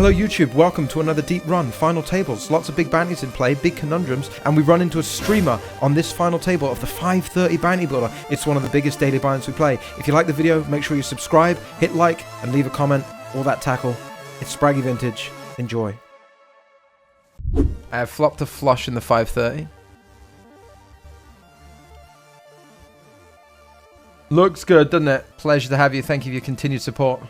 Hello YouTube, welcome to another deep run, final tables, lots of big bounties in play, big conundrums, and we run into a streamer on this final table of the 530 bounty builder. It's one of the biggest daily bounties we play. If you like the video, make sure you subscribe, hit like, and leave a comment, all that tackle. It's Spraggy Vintage, enjoy. I have flopped a flush in the 530. Looks good, doesn't it? Pleasure to have you, thank you for your continued support.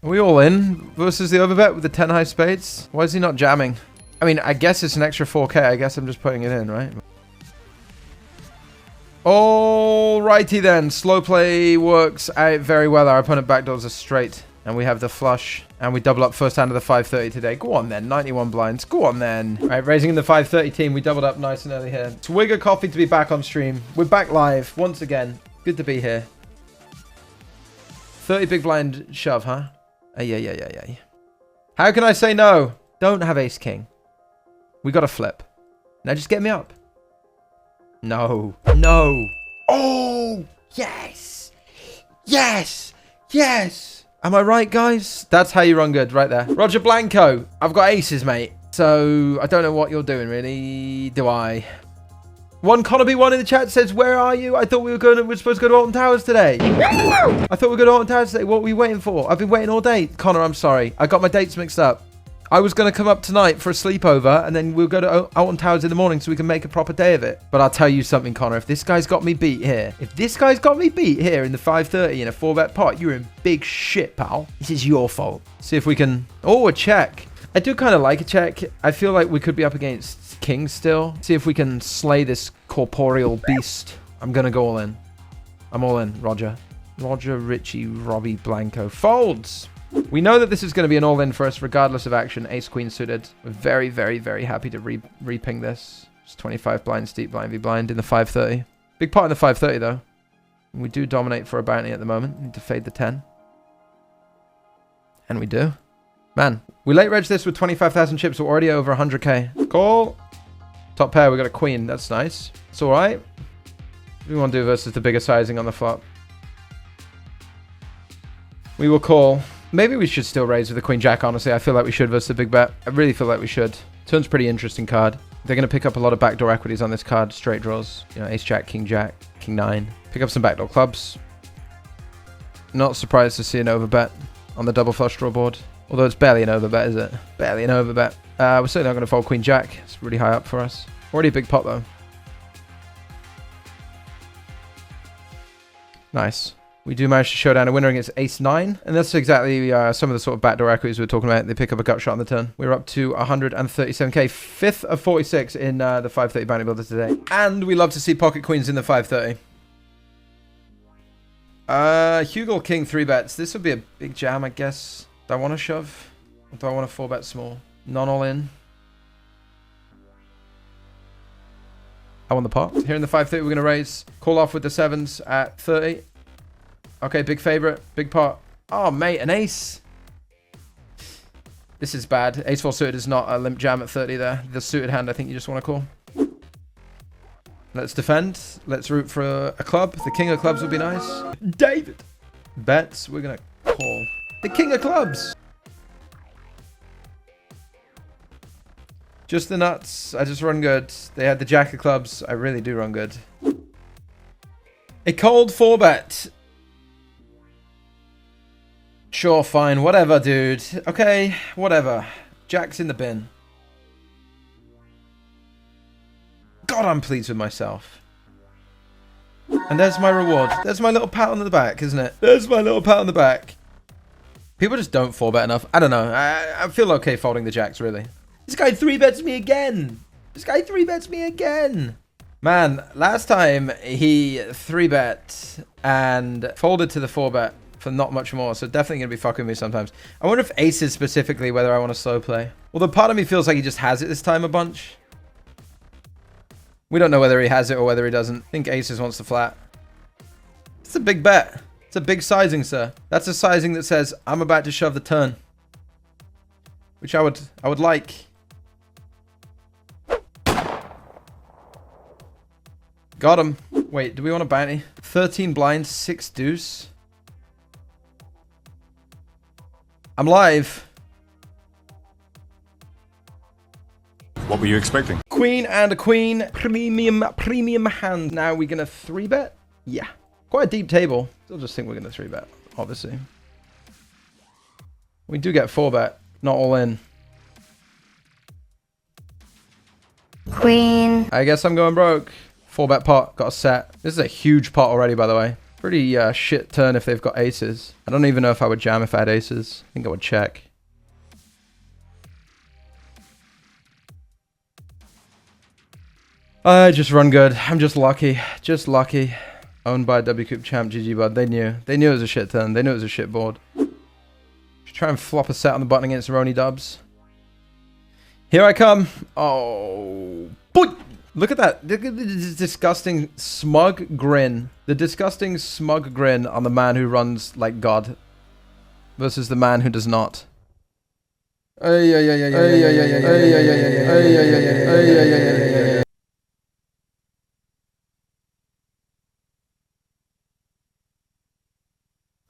Are we all in versus the overbet with the 10 high spades? Why is he not jamming? I mean, I guess it's an extra 4k. I guess I'm just putting it in, right? Alrighty then. Slow play works out very well. Our opponent backdoors us straight. And we have the flush. And we double up first hand of the 530 today. Go on then. 91 blinds. Go on then. Alright, raising in the 530 team. We doubled up nice and early here. Twig a coffee to be back on stream. We're back live once again. Good to be here. 30 big blind shove, huh? Yeah. How can I say no? Don't have ace king. We got a flip. Now just get me up. No. No. Oh, yes. Yes. Yes. Am I right, guys? That's how you run good right there. Roger Blanco. I've got aces, mate. So I don't know what you're doing, really. Do I? One Connor B1 in the chat says, "Where are you? I thought we were supposed to go to Alton Towers today." I thought we were going to Alton Towers today. What were we waiting for? I've been waiting all day. Connor, I'm sorry. I got my dates mixed up. I was going to come up tonight for a sleepover, and then we'll go to Alton Towers in the morning so we can make a proper day of it. But I'll tell you something, Connor. If this guy's got me beat here, in the 530 in a 4-bet pot, you're in big shit, pal. This is your fault. See if we can... Oh, a check. I do kind of like a check. I feel like we could be up against king still. See if we can slay this corporeal beast. I'm going to go all in. I'm all in, Roger. Roger, Richie, Robbie, Blanco. Folds! We know that this is going to be an all-in for us, regardless of action. Ace-queen suited. We're very, very, very happy to re-ping this. It's 25 blinds deep, blind v blind in the 530. Big pot in the 530, though. We do dominate for a bounty at the moment. Need to fade the 10. And we do. Man, we late reg this with 25,000 chips. We're already over 100k. Call. Top pair, we got a queen. That's nice. It's all right. What do we want to do versus the bigger sizing on the flop? We will call. Maybe we should still raise with the queen jack, honestly. I feel like we should versus the big bet. I really feel like we should. Turn's pretty interesting card. They're going to pick up a lot of backdoor equities on this card. Straight draws. You know, ace jack, king nine. Pick up some backdoor clubs. Not surprised to see an overbet on the double flush draw board. Although it's barely an overbet, is it? Barely an overbet. We're certainly not going to fold queen jack. It's really high up for us. Already a big pot, though. Nice. We do manage to show down a winner against ace 9. And that's exactly some of the sort of backdoor equities we were talking about. They pick up a gut shot on the turn. We're up to 137k. 5th of 46 in the 530 bounty builder today. And we love to see pocket queens in the 530. Hugel king 3 bets. This would be a big jam, I guess. Do I want to shove? Or do I want to 4-bet small? None all in. I want the pot. Here in the 530, we're going to raise. Call off with the 7s at 30. Okay, big favorite. Big pot. Oh, mate, an ace. This is bad. Ace 4 suited is not a limp jam at 30 there. The suited hand, I think you just want to call. Let's defend. Let's root for a club. The king of clubs would be nice. David. Bets. We're going to call. The king of clubs. Just the nuts. I just run good. They had the jack of clubs. I really do run good. A cold 4-bet. Sure, fine. Whatever, dude. Okay, whatever. Jack's in the bin. God, I'm pleased with myself. And there's my reward. There's my little pat on the back, isn't it? There's my little pat on the back. People just don't 4-bet enough. I don't know. I feel okay folding the jacks, really. This guy 3-bets me again. This guy 3-bets me again. Man, last time he 3-bet and folded to the 4-bet for not much more. So definitely going to be fucking me sometimes. I wonder if aces specifically, whether I want to slow play. Well, the part of me feels like he just has it this time a bunch. We don't know whether he has it or whether he doesn't. I think aces wants to flat. It's a big bet. It's a big sizing, sir. That's a sizing that says, I'm about to shove the turn. Which I would like. Got him. Wait, do we want a bounty? 13 blinds, 6 deuce. I'm live. What were you expecting? Queen and a queen. Premium hand. Now we're going to 3-bet? Yeah. Quite a deep table. Still just think we're going to 3-bet, obviously. We do get 4-bet. Not all in. Queen. I guess I'm going broke. 4-bet pot. Got a set. This is a huge pot already, by the way. Pretty shit turn if they've got aces. I don't even know if I would jam if I had aces. I think I would check. I just run good. I'm just lucky. Just lucky. Owned by W Coupe champ GG bud. They knew. They knew it was a shit turn. They knew it was a shit board. Just try and flop a set on the button against Rony Dubs. Here I come. Oh. Boy! Look at that. Look at the disgusting smug grin. The disgusting smug grin on the man who runs like God versus the man who does not. I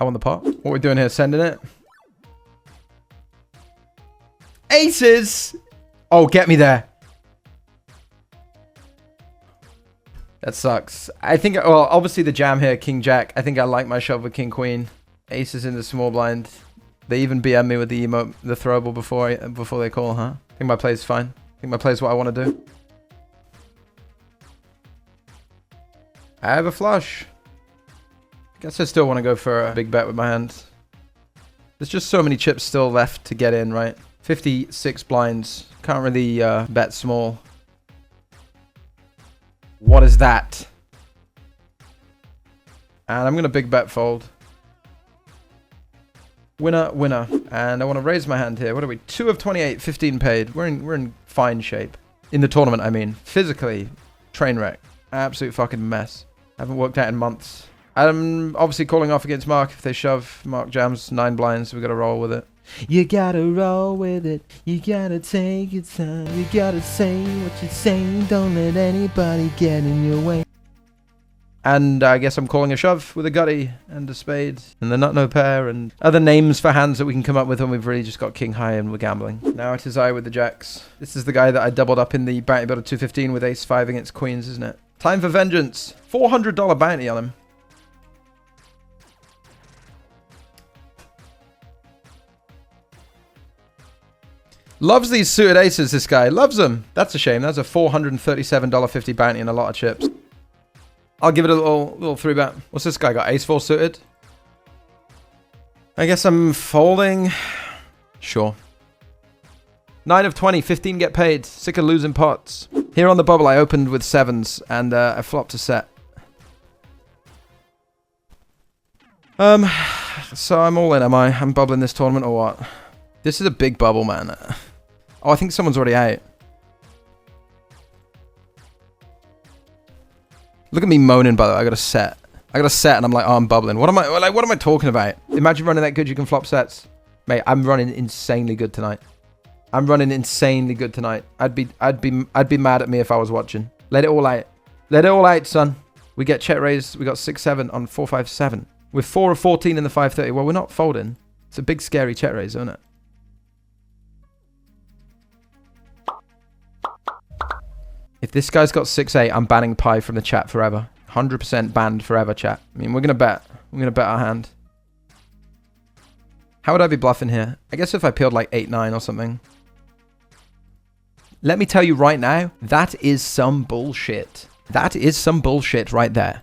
won the pot. What are we doing here? Sending it. Aces! Oh, get me there. That sucks. I think, well, obviously the jam here, King Jack. I think I like my shove with King Queen. Aces in the small blind. They even BM me with the emote, the throwable before they call, huh? I think my play's fine. I think my play's what I want to do. I have a flush. Guess I still want to go for a big bet with my hand. There's just so many chips still left to get in, right? 56 blinds. Can't really bet small. What is that? And I'm going to big bet fold. Winner, winner. And I want to raise my hand here. What are we? 2 of 28, 15 paid. We're in fine shape. In the tournament, I mean. Physically, train wreck. Absolute fucking mess. Haven't worked out in months. I'm obviously calling off against Mark. If they shove, Mark jams 9 blinds, so we got to roll with it. You gotta roll with it. You gotta take your time. You gotta say what you're saying. Don't let anybody get in your way. And I guess I'm calling a shove with a gutty and a spade and the nut no pair and other names for hands that we can come up with when we've really just got king high and we're gambling. Now it is I with the jacks. This is the guy that I doubled up in the bounty builder 215 with ace 5 against queens, isn't it? Time for vengeance. $400 bounty on him. Loves these suited aces, this guy. Loves them. That's a shame. That's a $437.50 bounty and a lot of chips. I'll give it a little 3-bet. What's this guy got? Ace 4 suited? I guess I'm folding. Sure. 9 of 20. 15 get paid. Sick of losing pots. Here on the bubble, I opened with 7s and I flopped a set. So I'm all in, am I? I'm bubbling this tournament or what? This is a big bubble, man. Oh, I think someone's already out. Look at me moaning, by the way. I got a set. And I'm like, oh, I'm bubbling. What am I talking about? Imagine running that good you can flop sets. Mate, I'm running insanely good tonight. I'd be mad at me if I was watching. Let it all out. Let it all out, son. We get check raised. We got 6-7 on 4-5-7. We're 4 of 14 in the 530. Well, we're not folding. It's a big scary check raise, isn't it? If this guy's got 6-8, I'm banning pie from the chat forever. 100% banned forever, chat. I mean, we're going to bet. We're going to bet our hand. How would I be bluffing here? I guess if I peeled like 8-9 or something. Let me tell you right now, that is some bullshit. That is some bullshit right there.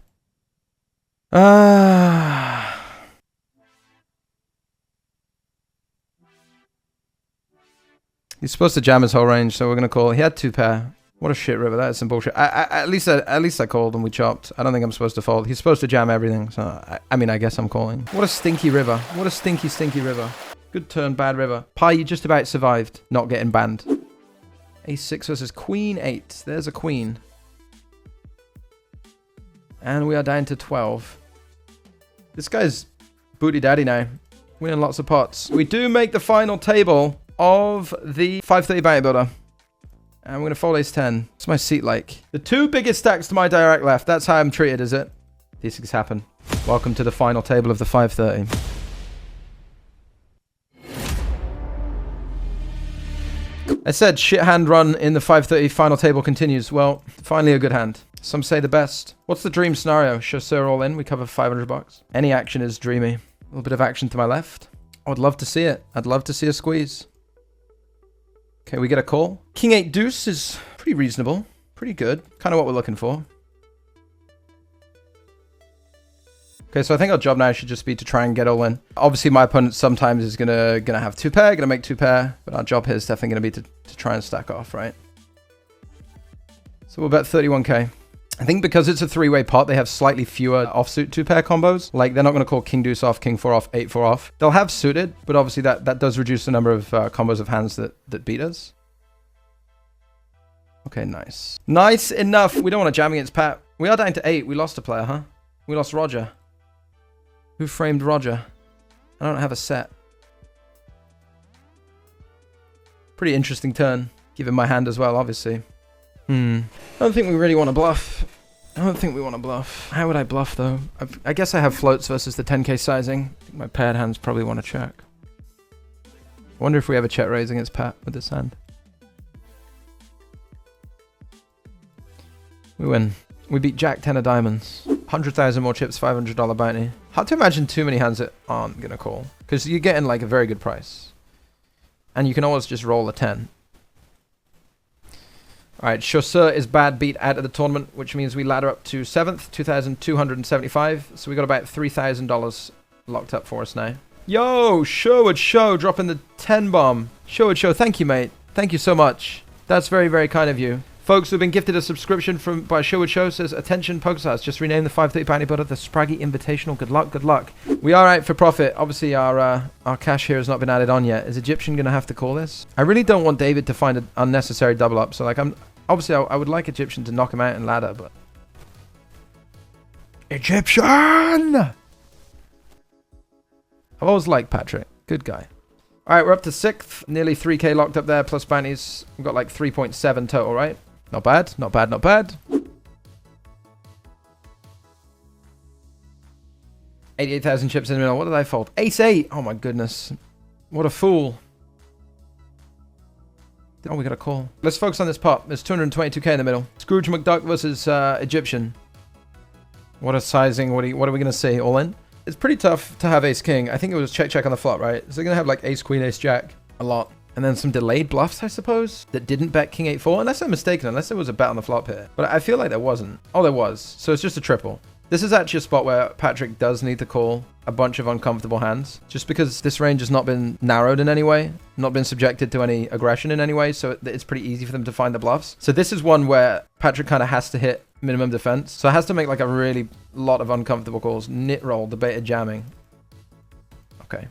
He's supposed to jam his whole range, so we're going to call. He had 2 pair. What a shit river. That is some bullshit. At least I called and we chopped. I don't think I'm supposed to fold. He's supposed to jam everything. So, I mean, I guess I'm calling. What a stinky river. What a stinky, stinky river. Good turn, bad river. Pie, you just about survived not getting banned. Ace 6 versus Queen 8. There's a queen. And we are down to 12. This guy's booty daddy now. Winning lots of pots. We do make the final table of the 530 bounty builder. And we're going to fold ace 10. What's my seat like? The 2 biggest stacks to my direct left. That's how I'm treated, is it? These things happen. Welcome to the final table of the 530. I said shit hand run in the 530 final table continues. Well, finally a good hand. Some say the best. What's the dream scenario? Chasseur all in. We cover 500 bucks. Any action is dreamy. A little bit of action to my left. I would love to see it. I'd love to see a squeeze. Okay, we get a call. King 8 deuce is pretty reasonable. Pretty good. Kind of what we're looking for. Okay, so I think our job now should just be to try and get all in. Obviously, my opponent sometimes is gonna have 2 pair, gonna make 2 pair, but our job here is definitely gonna be to try and stack off, right? So we'll bet 31k. I think because it's a 3-way pot, they have slightly fewer offsuit 2 pair combos. Like, they're not gonna call king deuce off, king 4 off, 8 4 off. They'll have suited, but obviously that does reduce the number of combos of hands that beat us. Okay, nice. Nice enough. We don't want to jam against Pat. We are down to 8. We lost a player, huh? We lost Roger. Who framed Roger? I don't have a set. Pretty interesting turn. Give him my hand as well, obviously. I don't think we really want to bluff. I don't think we want to bluff. How would I bluff, though? I guess I have floats versus the 10k sizing. I think my paired hands probably want to check. I wonder if we ever check raise against Pat with this hand. We win. We beat Jack 10 of diamonds. 100,000 more chips, $500 bounty. Hard to imagine too many hands that aren't going to call. Because you're getting like a very good price. And you can always just roll a 10. Alright, Chasseur is bad beat out of the tournament, which means we ladder up to 7th, 2,275. So we got about $3,000 locked up for us now. Yo, Sherwood Show dropping the 10 bomb. Sherwood Show, thank you, mate. Thank you so much. That's very, very kind of you. Folks who've been gifted a subscription by Sherwood Show says, attention, PokerStars, just rename the 530 bounty butter the Spraggy Invitational. Good luck, good luck. We are out for profit. Obviously, our cash here has not been added on yet. Is Egyptian going to have to call this? I really don't want David to find an unnecessary double up. So, like, I would like Egyptian to knock him out and ladder, but... Egyptian! I've always liked Patrick. Good guy. All right, we're up to 6th. Nearly 3k locked up there, plus bounties. We've got like 3.7 total, right? Not bad, not bad, not bad. 88,000 chips in the middle. What did I fold? Ace 8. Oh my goodness. What a fool. Oh, we got a call. Let's focus on this pot. There's 222k in the middle. Scrooge McDuck versus Egyptian. What a sizing. What are we going to see? All in? It's pretty tough to have ace king. I think it was check on the flop, right? So they're going to have like ace queen, ace jack. A lot. And then some delayed bluffs, I suppose, that didn't bet king 8-4. Unless I'm mistaken, unless there was a bet on the flop here. But I feel like there wasn't. Oh, there was. So it's just a triple. This is actually a spot where Patrick does need to call a bunch of uncomfortable hands. Just because this range has not been narrowed in any way. Not been subjected to any aggression in any way. So it's pretty easy for them to find the bluffs. So this is one where Patrick kind of has to hit minimum defense. So it has to make like a really lot of uncomfortable calls. Nit roll, debated jamming. Okay.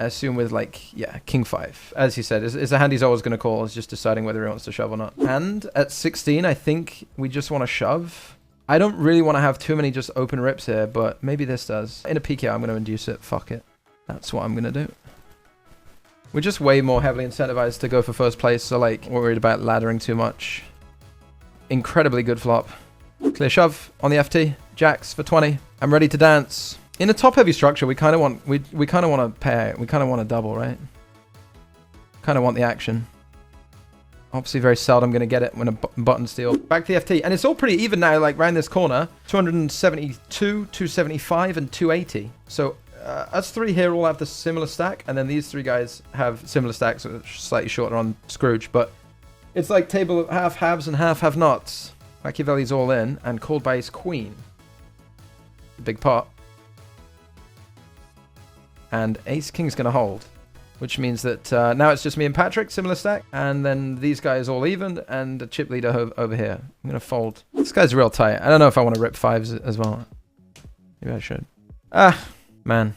I assume with like, yeah, king 5. As he said, is a hand he's always going to call. It's just deciding whether he wants to shove or not. And at 16, I think we just want to shove. I don't really want to have too many just open rips here, but maybe this does. In a PK, I'm going to induce it. Fuck it. That's what I'm going to do. We're just way more heavily incentivized to go for first place, so like, we're worried about laddering too much. Incredibly good flop. Clear shove on the FT. Jacks for 20. I'm ready to dance. In a top-heavy structure, we kind of want we kind of want to pair. We kind of want to double, right? Kind of want the action. Obviously, very seldom going to get it when a button steal. Back to the FT, and it's all pretty even now. Like round this corner, 272, 275, and 280. So us three here all have the similar stack, and then these three guys have similar stacks, so slightly shorter on Scrooge. But it's like table of half haves and half have nots. Machiavelli's all in and called by his queen. Big pot. And ace king's going to hold, which means that now it's just me and Patrick, similar stack. And then these guys all even and a chip leader over here. I'm going to fold. This guy's real tight. I don't know if I want to rip 5s as well. Maybe I should. Ah, man.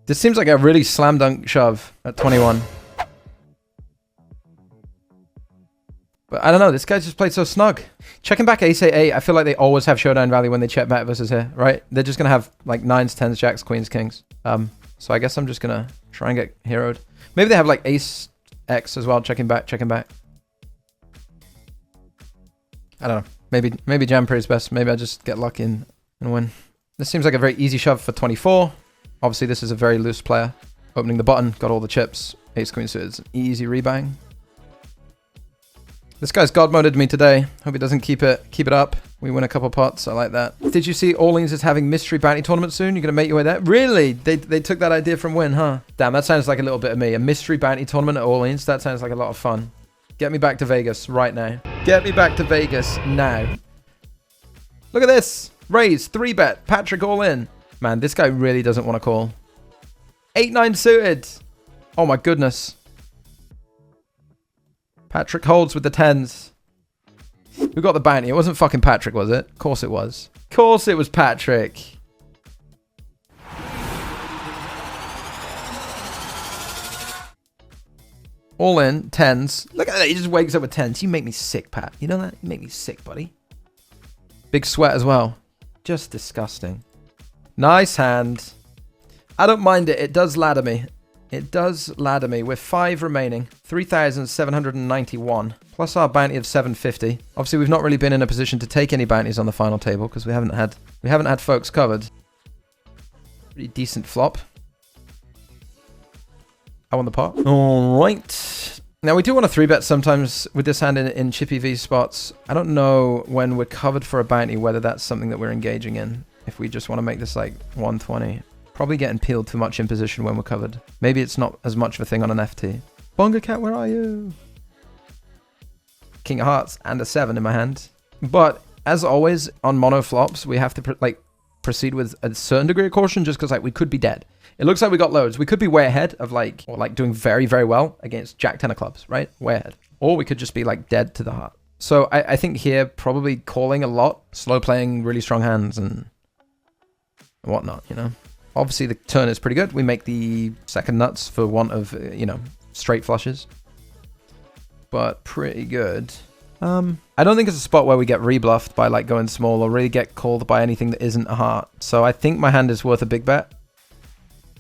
This seems like a really slam dunk shove at 21. But I don't know. This guy's just played so snug. Checking back ace 8, I feel like they always have showdown value when they check back versus here, right? They're just going to have like 9s, 10s, jacks, queens, kings. So I guess I'm just going to try and get heroed. Maybe they have like ace X as well, checking back, checking back. I don't know. Maybe jam pre is best. Maybe I just get lucky and win. This seems like a very easy shove for 24. Obviously, this is a very loose player. Opening the button, got all the chips. Ace queen suited, it's an easy rebang. This guy's god moded me today. Hope he doesn't keep it up. We win a couple pots. I like that. Did you see Orleans is having mystery bounty tournament soon? You're going to make your way there? Really? They took that idea from Win, huh? Damn, that sounds like a little bit of me. A mystery bounty tournament at Orleans. That sounds like a lot of fun. Get me back to Vegas right now. Get me back to Vegas now. Look at this. Raise, 3-bet. Patrick all in. Man, this guy really doesn't want to call. 8-9 suited. Oh my goodness. Patrick holds with the 10s. Who got the bounty? It wasn't fucking Patrick, was it? Of course it was. Of course it was Patrick. All in, 10s. Look at that, he just wakes up with 10s. You make me sick, Pat. You know that? You make me sick, buddy. Big sweat as well. Just disgusting. Nice hand. I don't mind it. It does ladder me. It does ladder me. With 5 remaining. 3,791. Plus our bounty of 750. Obviously, we've not really been in a position to take any bounties on the final table because we haven't had folks covered. Pretty decent flop. I won the pot. All right. Now, we do want to 3-bet sometimes with this hand in chippy V spots. I don't know when we're covered for a bounty whether that's something that we're engaging in. If we just want to make this like 120. Probably getting peeled too much in position when we're covered. Maybe it's not as much of a thing on an FT. Bonga Cat, where are you? King of Hearts and a 7 in my hand. But as always on mono flops, we have to proceed with a certain degree of caution just because like we could be dead. It looks like we got loads. We could be way ahead of like doing very, very well against Jack 10 of clubs, right? Way ahead. Or we could just be like dead to the heart. So I think here probably calling a lot, slow playing really strong hands and whatnot, you know. Obviously the turn is pretty good. We make the second nuts for want of, you know, straight flushes. But pretty good. I don't think it's a spot where we get rebluffed by like going small or really get called by anything that isn't a heart. So I think my hand is worth a big bet.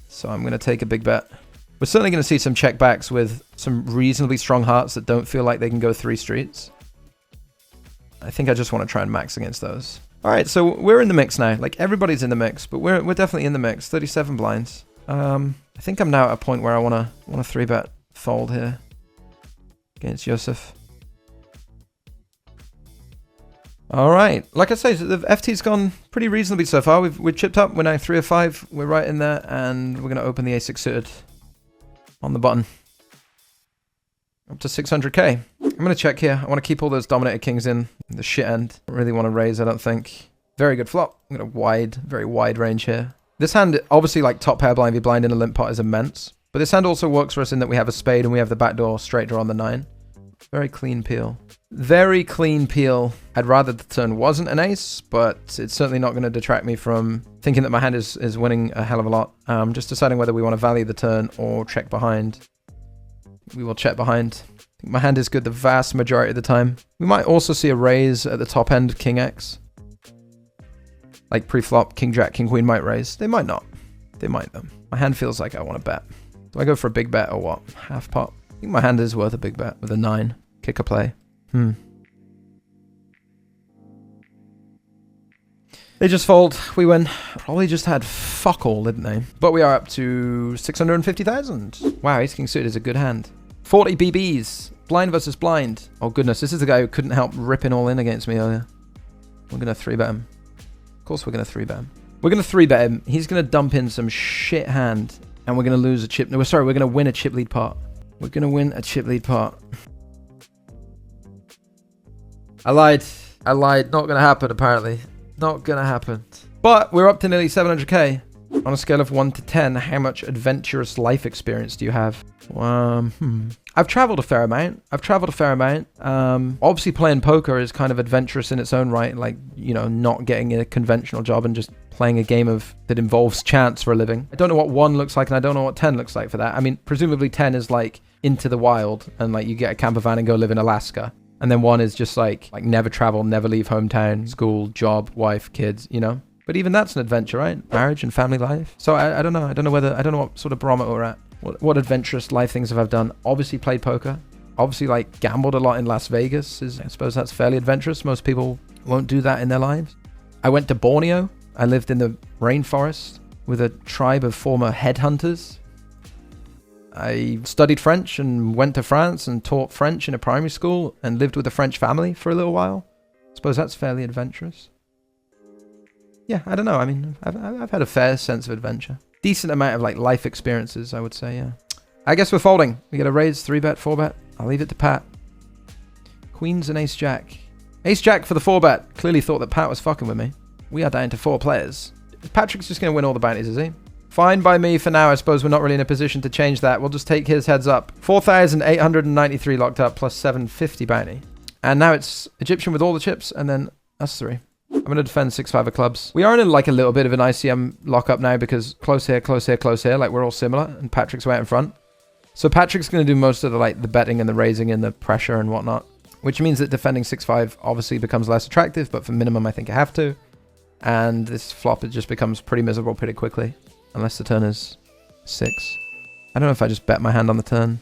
So I'm going to take a big bet. We're certainly going to see some check backs with some reasonably strong hearts that don't feel like they can go 3 streets. I think I just want to try and max against those. All right, so we're in the mix now. Like everybody's in the mix, but we're definitely in the mix. 37 blinds. I think I'm now at a point where I want to 3-bet fold here against Yosef. All right, like I say, the FT's gone pretty reasonably so far. We've chipped up. We're now 3 of 5. We're right in there, and we're going to open the A6 suited on the button. Up to 600k. I'm going to check here. I want to keep all those dominated kings in the shit end. Don't really want to raise, I don't think. Very good flop. I'm going to very wide range here. This hand, obviously, like top pair blind v blind in a limp pot is immense. But this hand also works for us in that we have a spade and we have the backdoor straight draw on the 9. Very clean peel. Very clean peel. I'd rather the turn wasn't an ace, but it's certainly not going to detract me from thinking that my hand is winning a hell of a lot. Just deciding whether we want to value the turn or check behind. We will check behind. I think my hand is good the vast majority of the time. We might also see a raise at the top end, King X. Like pre-flop, King Jack, King Queen might raise. They might not. They might though. My hand feels like I want to bet. Do I go for a big bet or what? Half pot? I think my hand is worth a big bet with a 9. Kick a play. They just fold. We win. Probably just had fuck all, didn't they? But we are up to 650,000. Wow, Ace King suited is a good hand. 40 BBs. Blind versus blind. Oh goodness, this is the guy who couldn't help ripping all in against me earlier. We're going to 3-bet him. Of course we're going to 3-bet him. We're going to 3-bet him. He's going to dump in some shit hand. And we're going to lose a chip. No, sorry, we're going to win a chip lead pot. We're going to win a chip lead pot. I lied. Not going to happen, apparently. Not going to happen. But we're up to nearly 700k. On a scale of 1 to 10, how much adventurous life experience do you have? I've traveled a fair amount. Obviously, playing poker is kind of adventurous in its own right. Like, you know, not getting a conventional job and just playing a game that involves chance for a living. I don't know what 1 looks like, and I don't know what 10 looks like for that. I mean, presumably 10 is like into the wild, and like you get a camper van and go live in Alaska. And then 1 is just like never travel, never leave hometown, school, job, wife, kids, you know? But even that's an adventure, right? Marriage and family life. So I don't know. I don't know what sort of barometer we're at. What adventurous life things have I done? Obviously played poker. Obviously like gambled a lot in Las Vegas. I suppose that's fairly adventurous. Most people won't do that in their lives. I went to Borneo. I lived in the rainforest with a tribe of former headhunters. I studied French and went to France and taught French in a primary school and lived with a French family for a little while. I suppose that's fairly adventurous. Yeah, I don't know. I mean, I've had a fair sense of adventure. Decent amount of like life experiences, I would say, yeah. I guess we're folding. We get a raise, 3-bet, 4-bet. I'll leave it to Pat. Queens and ace-jack. Ace-jack for the 4-bet. Clearly thought that Pat was fucking with me. We are down to 4 players. Patrick's just going to win all the bounties, is he? Fine by me for now. I suppose we're not really in a position to change that. We'll just take his heads up. 4,893 locked up plus 750 bounty. And now it's Egyptian with all the chips and then us 3. I'm going to defend 6-5 of clubs. We are in like a little bit of an ICM lockup now because close here, close here, close here. Like we're all similar and Patrick's way out in front. So Patrick's going to do most of the like the betting and the raising and the pressure and whatnot. Which means that defending 6-5 obviously becomes less attractive. But for minimum, I think I have to. And this flop, it just becomes pretty miserable pretty quickly. Unless the turn is 6. I don't know if I just bet my hand on the turn.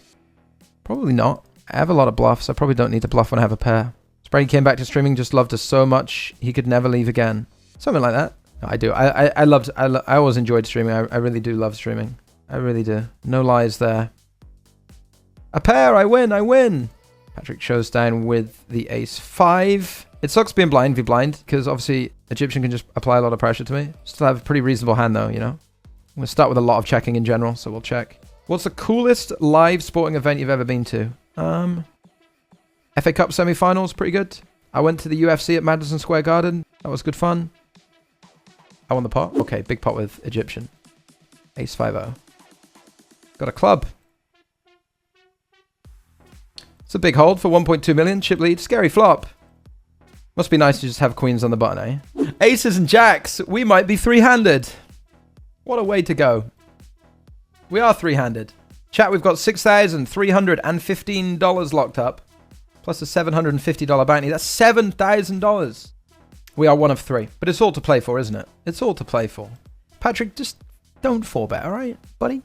Probably not. I have a lot of bluffs. I probably don't need to bluff when I have a pair. Spraggy came back to streaming, just loved us so much he could never leave again. Something like that. No, I do. I always enjoyed streaming. I really do love streaming. I really do. No lies there. A pair. I win. I win. Patrick shows down with the ace-5. It sucks being blind v blind because obviously Egyptian can just apply a lot of pressure to me. Still have a pretty reasonable hand though, you know. I'm going to start with a lot of checking in general, so we'll check. What's the coolest live sporting event you've ever been to? FA Cup semi-finals, pretty good. I went to the UFC at Madison Square Garden. That was good fun. I won the pot. Okay, big pot with Egyptian. Ace-5-0. Got a club. It's a big hold for 1.2 million. Chip lead. Scary flop. Must be nice to just have queens on the button, eh? Aces and jacks. We might be three-handed. What a way to go. We are three-handed. Chat, we've got $6,315 locked up. Plus a $750 bounty. That's $7,000. We are 1 of 3. But it's all to play for, isn't it? It's all to play for. Patrick, just don't 4-bet, alright, buddy?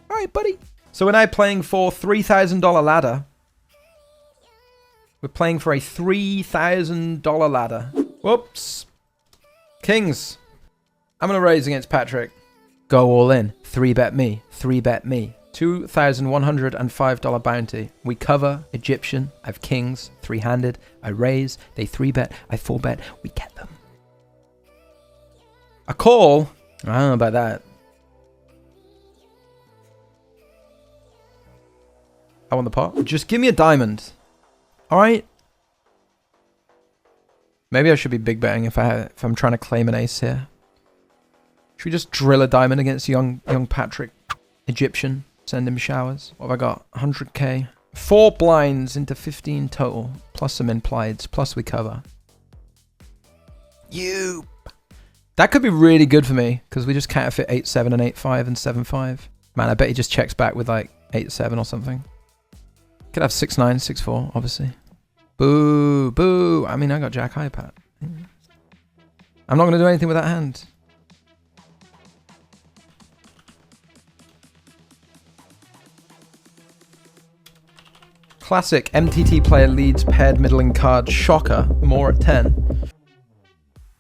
Alright, buddy. So we're now playing for $3,000 ladder. We're playing for a $3,000 ladder. Whoops. Kings. I'm going to raise against Patrick. Go all in. 3-bet me. 3-bet me. $2,105 bounty. We cover Egyptian. I have kings. 3-handed. I raise. They 3-bet. I 4-bet. We get them. A call? I don't know about that. I want the pot. Just give me a diamond. Alright. Maybe I should be big betting if I'm trying to claim an ace here. Should we just drill a diamond against young Patrick? Egyptian. Send him showers. What have I got? 100k. 4 blinds into 15 total. Plus some implieds. Plus we cover. You. That could be really good for me. Because we just counterfeit 8-7 and 8-5 and 7-5. Man, I bet he just checks back with like 8-7 or something. Could have 6-9, 6-4, obviously. Boo, boo. I mean, I got jack high, Pat. I'm not going to do anything with that hand. Classic. MTT player leads paired middling card. Shocker. More at 10.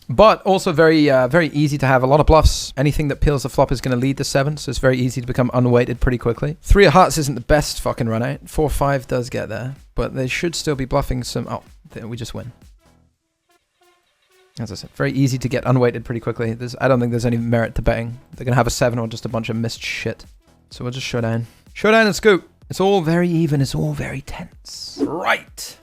But also very easy to have a lot of bluffs. Anything that peels the flop is going to lead to 7, so it's very easy to become unweighted pretty quickly. 3 of hearts isn't the best fucking run out. 4-5 does get there, but they should still be bluffing some. Oh, we just win. As I said, very easy to get unweighted pretty quickly. I don't think there's any merit to betting. They're going to have a 7 or just a bunch of missed shit. So we'll just showdown. Showdown and scoop. It's all very even. It's all very tense. Right.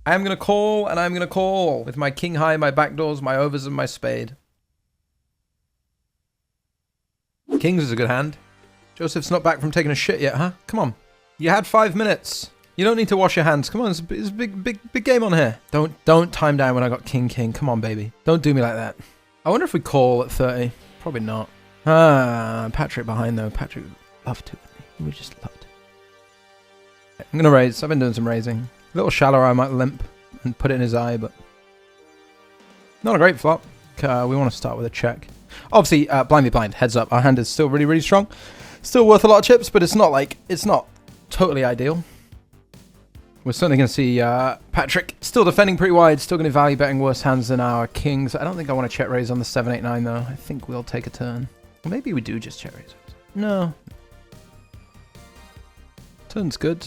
I'm going to call, and I'm going to call with my king high, my backdoors, my overs, and my spade. Kings is a good hand. Joseph's not back from taking a shit yet, huh? Come on. You had 5 minutes. You don't need to wash your hands. Come on, it's a big game on here. Don't time down when I got king. Come on, baby. Don't do me like that. I wonder if we call at 30. Probably not. Patrick behind, though. Patrick would love to. He would just love to. I'm going to raise. I've been doing some raising. A little shallower, I might limp and put it in his eye, but not a great flop. We want to start with a check. Obviously, blind v blind, heads up. Our hand is still really, really strong. Still worth a lot of chips, but it's not totally ideal. We're certainly going to see Patrick still defending pretty wide, still going to value betting worse hands than our kings. I don't think I want to check raise on the 7-8-9 though. I think we'll take a turn. Or maybe we do just check raise. No. Turn's good.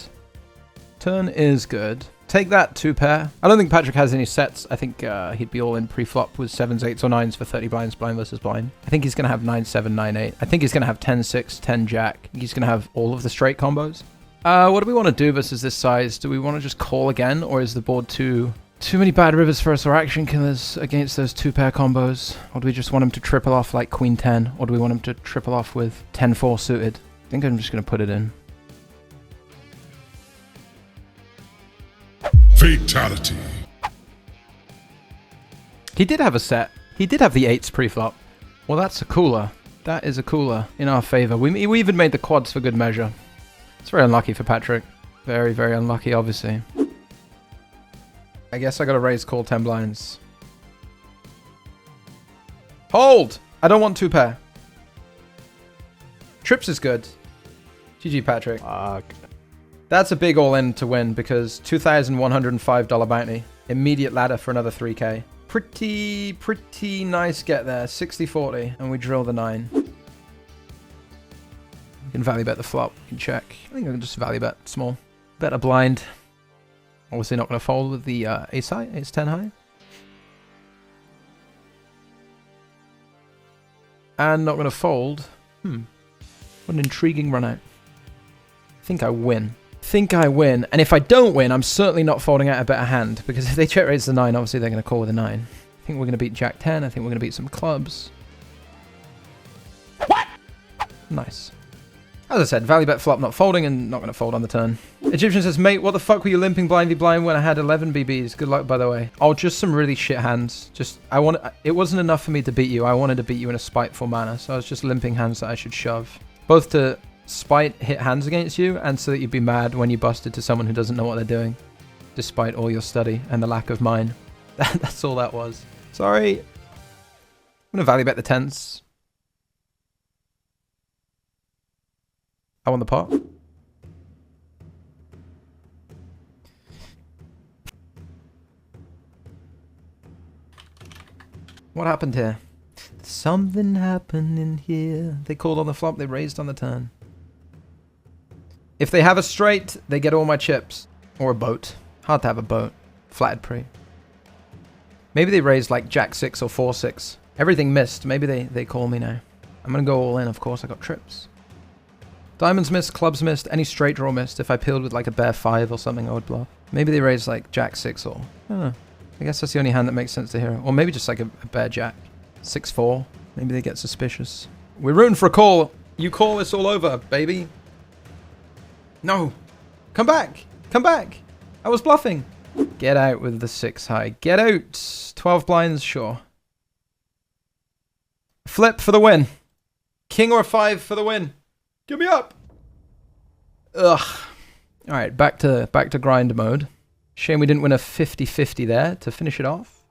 Turn is good. Take that, 2 pair. I don't think Patrick has any sets. I think he'd be all in pre-flop with 7s, 8s, or 9s for 30 blinds, blind versus blind. I think he's going to have 9, 7, 9, 8. I think he's going to have 10, 6, 10, jack. He's going to have all of the straight combos. What do we want to do versus this size? Do we want to just call again, or is the board too many bad rivers for us or action killers against those 2 pair combos? Or do we just want him to triple off like Queen 10? Or do we want him to triple off with 10-4 suited? I think I'm just going to put it in. Fatality. He did have a set. He did have the 8s pre-flop. Well, that's a cooler. That is a cooler in our favor. We even made the quads for good measure. It's very unlucky for Patrick. Very, very unlucky, obviously. I guess I gotta raise call 10 blinds. Hold! I don't want 2 pair. Trips is good. GG, Patrick. Fuck. That's a big all-in to win because $2,105 bounty. Immediate ladder for another 3K. Pretty nice get there. 60-40. And we drill the 9. You can value bet the flop. You can check. I think I can just value bet small. Bet a blind. Obviously not going to fold with the ace high. Ace 10 high. And not going to fold. What an intriguing run out. I think I win. And if I don't win, I'm certainly not folding out a better hand, because if they check raise the 9, obviously they're going to call with a 9. I think we're going to beat Jack 10. I think we're going to beat some clubs. What? Nice. As I said, value bet flop, not folding, and not going to fold on the turn. Egyptian says, mate, what the fuck were you limping blind v blind when I had 11 BBs? Good luck, by the way. Oh, just some really shit hands. It wasn't enough for me to beat you. I wanted to beat you in a spiteful manner, so I was just limping hands that I should shove. Both to spite hit hands against you, and so that you'd be mad when you busted to someone who doesn't know what they're doing, despite all your study and the lack of mine. That's all that was. Sorry. I'm gonna value bet the 10s. I won the pot. What happened here? Something happened in here. They called on the flop, they raised on the turn. If they have a straight, they get all my chips. Or a boat. Hard to have a boat. Flatted pre. Maybe they raised like Jack 6 or 4-6. Everything missed. Maybe they call me now. I'm going to go all in, of course. I got trips. Diamonds missed, clubs missed, any straight draw missed. If I peeled with like a bear 5 or something, I would bluff. Maybe they raised like Jack 6 or... I don't know. I guess that's the only hand that makes sense to hear. Or maybe just like a bear Jack. 6-4. Maybe they get suspicious. We're rooting for a call. You call, it's all over, baby. No. Come back. Come back. I was bluffing. Get out with the 6 high. Get out. 12 blinds, sure. Flip for the win. King or 5 for the win. Give me up. Ugh. All right, back to grind mode. Shame we didn't win a 50-50 there to finish it off.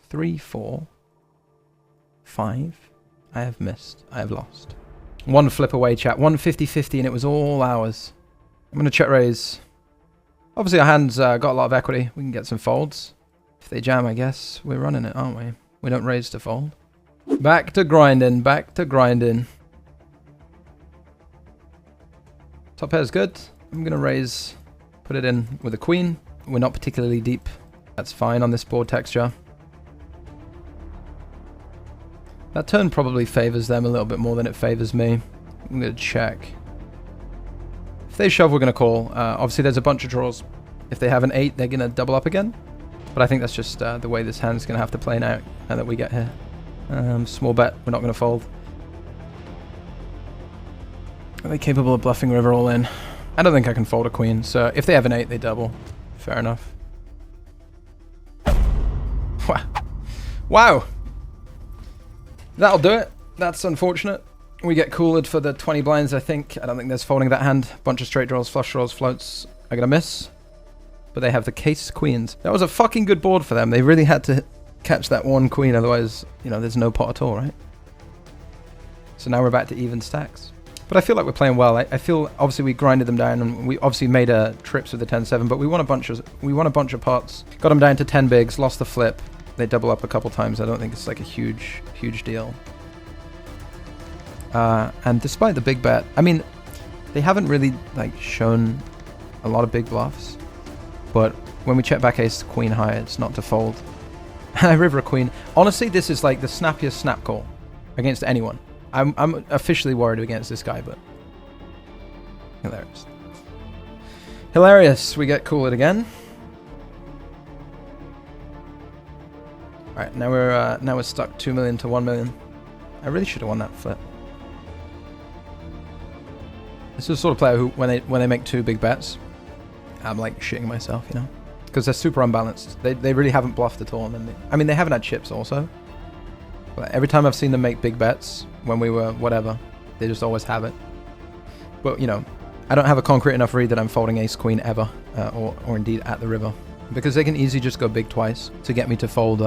3, 4, 5. I have missed. I have lost. One flip away, chat. 1 50-50, and it was all ours. I'm going to check raise. Obviously, our hand's got a lot of equity. We can get some folds. If they jam, I guess we're running it, aren't we? We don't raise to fold. Back to grinding. Back to grinding. Top pair's good. I'm going to raise, put it in with a queen. We're not particularly deep. That's fine on this board texture. That turn probably favors them a little bit more than it favors me. I'm going to check. If they shove, we're going to call. Obviously, there's a bunch of draws. If they have an 8, they're going to double up again. But I think that's just the way this hand's going to have to play now that we get here. Small bet. We're not going to fold. Are they capable of bluffing river all in? I don't think I can fold a queen, so if they have an 8, they double. Fair enough. Wow. That'll do it. That's unfortunate. We get cooled for the 20 blinds, I think. I don't think there's folding that hand. Bunch of straight draws, flush draws, floats. I'm gonna miss. But they have the case queens. That was a fucking good board for them. They really had to catch that one queen, otherwise, you know, there's no pot at all, right? So now we're back to even stacks. But I feel like we're playing well. I feel obviously we grinded them down, and we obviously made trips with the 10-7, but we won a bunch of pots. Got them down to 10 bigs, lost the flip. They double up a couple times. I don't think it's like a huge deal. And despite the big bet, I mean, they haven't really like shown a lot of big bluffs. But when we check back ace queen high, it's not to fold. And I river a queen. Honestly, this is like the snappiest snap call against anyone. I'm officially worried against this guy, but hilarious. Hilarious. We get cool it again. All right, now we're stuck 2 million to 1 million. I really should have won that flip. This is the sort of player who, when they make 2 big bets, I'm like shitting myself, you know, because they're super unbalanced. They really haven't bluffed at all. And then I mean, they haven't had chips also. But every time I've seen them make big bets when we were whatever, they just always have it. But you know, I don't have a concrete enough read that I'm folding ace queen ever, or indeed at the river, because they can easily just go big twice to get me to fold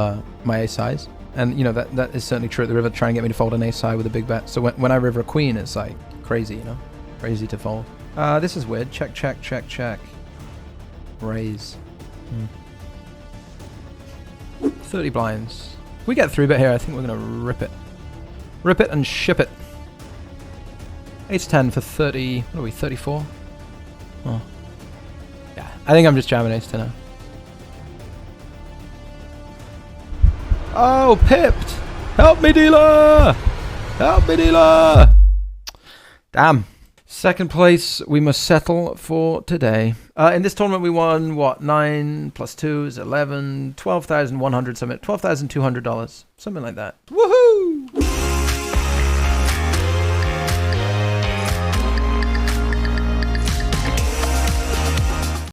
my ace size. And you know that is certainly true at the river, trying to get me to fold an ace high with a big bet. So when I river a queen, it's like crazy, you know, crazy to fold. This is weird. Check, check, check, check. Raise. 30 blinds. If we get 3-bet here, I think we're gonna rip it. Rip it and ship it. Ace 10 for 30. What are we? 34. Oh. Yeah, I think I'm just jamming ace 10 now. Oh, pipped! Help me, dealer! Help me, dealer! Damn. Second place, we must settle for today. In this tournament, we won, what, 9 plus 2 is 11, 12,100 something, $12,200, something like that. Woohoo!